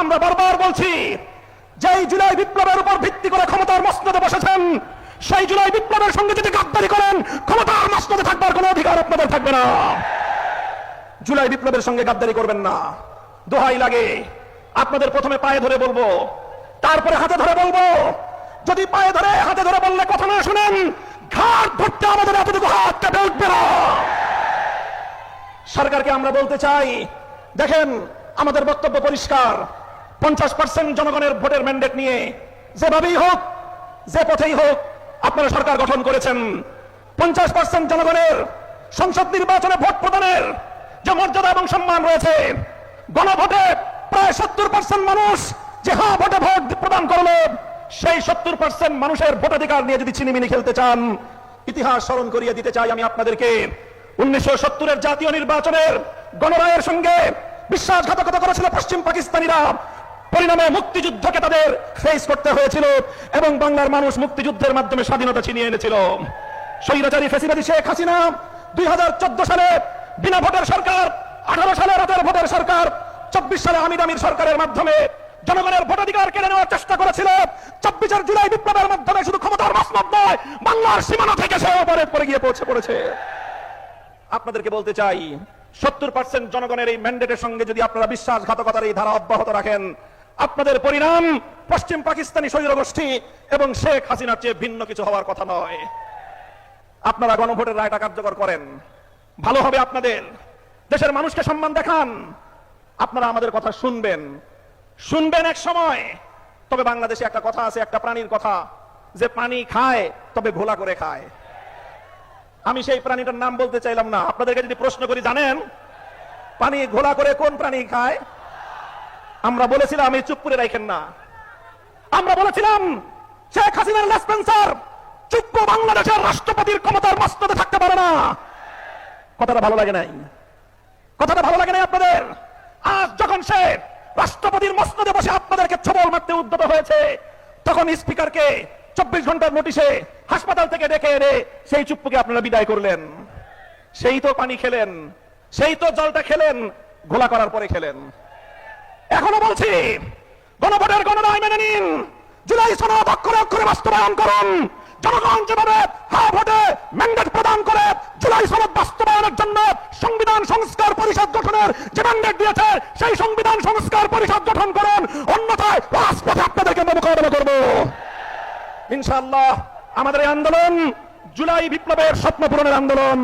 আমরা বারবার বলছি, যেই জুলাই বিপ্লবের উপর ভিত্তি করে ক্ষমতার মসনদে বসেছেন, সেই জুলাই বিপ্লবের সঙ্গে যদি গাদ্দারি করেন, ক্ষমতার মসনদে থাকবার কোনো অধিকার আপনাদের থাকবে না। জুলাই বিপ্লবের সঙ্গে গাদ্দারি করবেন না। দোহাই লাগে, আপনাদের প্রথমে পায়ে ধরে বলবো, তারপরে হাতে ধরে বলবো। যদি পায়ে ধরে হাতে ধরে বললে কথা না শুনেন, ঘাট ধরতে আমাদের এতটুকু হাত কেটে উঠবে না। সরকারকে আমরা বলতে চাই, দেখেন আমাদের বক্তব্য পরিষ্কার। 50% জনগণের ভোটের ম্যান্ডেট নিয়ে যেভাবেই হোক, যে পথেই হোক, আপনারা সরকার গঠন করেছেন। 50% জনগণের সংসদ নির্বাচনে ভোট প্রদানের যে মর্যাদা এবং সম্মান রয়েছে, গণভোটে প্রায় 70% মানুষ যে হ্যাঁ ভোটে ভোট প্রদান করলো, সেই 70% মানুষের ভোটাধিকার নিয়ে যদি ছিনিমিনি খেলতে চান, ইতিহাস স্মরণ করিয়ে দিতে চাই আমি আপনাদেরকে। 1970-এর জাতীয় নির্বাচনের গণরায়ের সঙ্গে বিশ্বাসঘাতকতা করেছিল পশ্চিম পাকিস্তানিরা। পরিণামে মুক্তিযুদ্ধকে তাদের ফেস করতে হয়েছিল এবং বাংলার মানুষ মুক্তিযুদ্ধের মাধ্যমে স্বাধীনতা ছিনিয়ে এনেছিল। স্বৈরাচারী ফ্যাসিবাদী শেখ হাসিনা 2014 সালে বিনা ভোটের সরকার, 18 সালে রাতের ভোটের সরকার, 24 সালে আমির আমির সরকারের মাধ্যমে জনগণের ভোটাধিকার কেড়ে নেওয়ার চেষ্টা করেছিল। 24 জুলাই বিপ্লবের মাধ্যমে শুধু ক্ষমতার মসনদ নয়, বাংলার সীমানা থেকে সে অপরাধ করে গিয়ে পড়েছে। আপনাদেরকে বলতে চাই, 70% জনগণের এই ম্যান্ডেটের সঙ্গে যদি আপনারা বিশ্বাসঘাতকতার এই ধারা অব্যাহত রাখেন, আপনাদের পরিণাম পশ্চিম পাকিস্তানি স্বৈরগোষ্ঠী এবং শেখ হাসিনার চেয়ে ভিন্ন কিছু হওয়ার কথা নয়। আপনারা গণভোটের রায়টা কার্যকর করেন, ভালো হবে আপনাদের। দেশের মানুষকে সম্মান দেখান। আপনারা আমাদের কথা শুনবেন এক সময়। তবে বাংলাদেশে একটা কথা আছে, একটা প্রাণীর কথা, যে পানি খায় তবে ঘোলা করে খায়। আমি সেই প্রাণীটার নাম বলতে চাইলাম না। আপনাদেরকে যদি প্রশ্ন করি, জানেন পানি ঘোলা করে কোন প্রাণী খায়? আমরা বলেছিলাম, এই চুপ করে রাখেন না, আমরা বলেছিলাম শেখ হাসিনার লেসপেন্সার চুপ বাংলাদেশের রাষ্ট্রপতির ক্ষমতার মসনদে থাকতে পারে না। কথাটা ভালো লাগে নাই? কথাটা ভালো লাগে নাই আপনাদের? আজ যখন সে রাষ্ট্রপতির মসনদে বসে আপনাদেরকে ছবল মারতে উদ্যত হয়েছে, তখন স্পিকারকে 24 ঘন্টার নোটিশে হাসপাতাল থেকে ডেকে এনে সেই চুপ্পুকে আপনারা বিদায় করলেন। সেই তো পানি খেলেন, সেই তো জলটা খেলেন, ঘোলা করার পরে খেলেন। এখনো বলছি, গণভোটের গণরায় মেনে নিন, জুলাই সনদ অক্ষরে অক্ষরে বাস্তবায়ন করুন। জনগণ যেভাবে হ্যাঁ ভোটে ম্যান্ডেট প্রদান করে জুলাই সনদ বাস্তবায়নের জন্য সংবিধান সংস্কার পরিষদ গঠনের যে ম্যান্ডেট দিয়েছে, সেই সংবিধান সংস্কার পরিষদ গঠন করুন, অন্যথায় রাজপথে আপনাদেরকে মোকাবেলা করব ইনশাআল্লাহ। আমাদের এই আন্দোলন জুলাই বিপ্লবের স্বপ্ন পূরণের আন্দোলন।